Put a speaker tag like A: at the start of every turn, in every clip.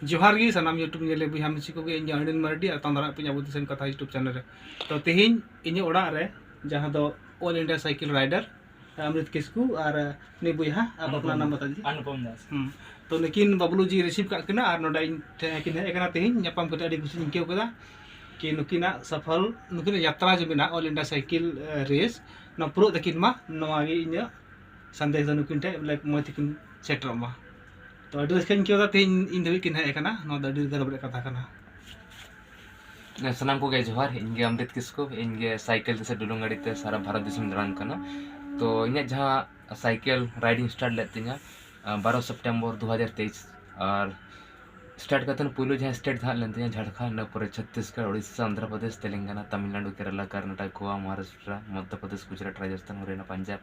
A: जोहार गी सनाम यूट्यूब नेले बुहा मिसी को इन अनिल मार्डी और तंदरा पे अब दिसन कथा यूट्यूब चैनल रे तो तेहिन इन ओड़ा रे जहां दो ऑल इंडिया साइकिल राइडर अमृत किस्कू और नि बुहा अब अपना नाम बता दीजिए।
B: अनुपम दास।
A: तो लेकिन बबलू जी रिसीव का किना और नोडा इन किन है एकना तेहिन न्यापाम कते अडी खुशी इनके कदा कि नुकिना सफल नुकिना यात्रा जो बिना ऑल इंडिया साइकिल रेस न प्रो तकिन मा नवागी इन संदेश नुकिन टे लाइक म तकिन सेटर मा तो अडी रस्काइन के तेहिन इन धबी किन है एकना न अडी गरब कथा कना
C: सनाम को गए जोहार इनगे अमृत किस्कू इनगे साइकिल से डुलुंग गाड़ी ते सारा भारत देश में दान करना तो इन जहाँ साइकिल राइडिंग स्टार्ट लेते हैं 12 सितंबर 2023 और स्टार्ट करते हैं पुलो जहाँ स्टेट था लेते हैं झारखंड पर छत्तीसगढ़ उड़ीसा आंध्र प्रदेश तेलंगाना तमिलनाडु केरला कर्नाटक गोवा महाराष्ट्र मध्य प्रदेश गुजरात राजस्थान हरियाणा पंजाब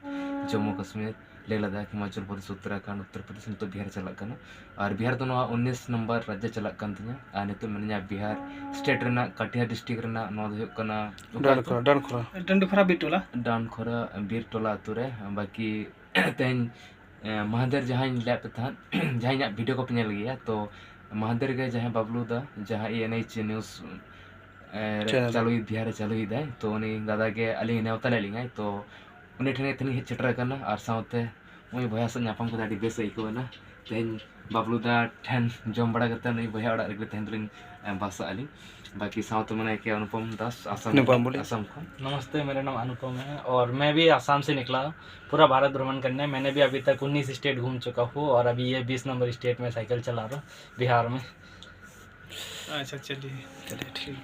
C: जम्मू कश्मीर लेह लद्दाख हिमाचल प्रदेश उत्तराखंड उत्तर प्रदेश नित बिहार चलना और बिहार तो 19 नंबर राज्य चलना नित मैं बिहार स्टेट कटिहार डिस्ट्रिक्ट
A: डंडखोरा बिटोला
C: डानखोरा बीर टोला आतु रे बाकी तेन महादेर जहाँ लैप था जहाँ वीडियो को पे गया तो महादेर के जहाँ बबलू दा जहाँ एनएच न्यूज़ चालू बिहार चालू तो उनी दादा के अली नेवता लेलिंगा तो उन्हें ठेने थनी चेटर करना और साथे उनी भैया से नापाम को बेस आइकना तेन बबलू दा ठेन जम बड़ा करते नहीं भैया ओड़ा रे तेन दुलिंग बासा अली बाकी साथ मैंने के अनुपम दास आसाम को।
B: नमस्ते, मेरा नाम अनुपम है और मैं भी आसाम से निकला पूरा भारत भ्रमण करने। मैंने भी अभी तक 19 स्टेट घूम चुका हूँ और अभी ये 20 नंबर स्टेट में साइकिल चला रहा हूँ बिहार में।
A: अच्छा चलिए ठीक।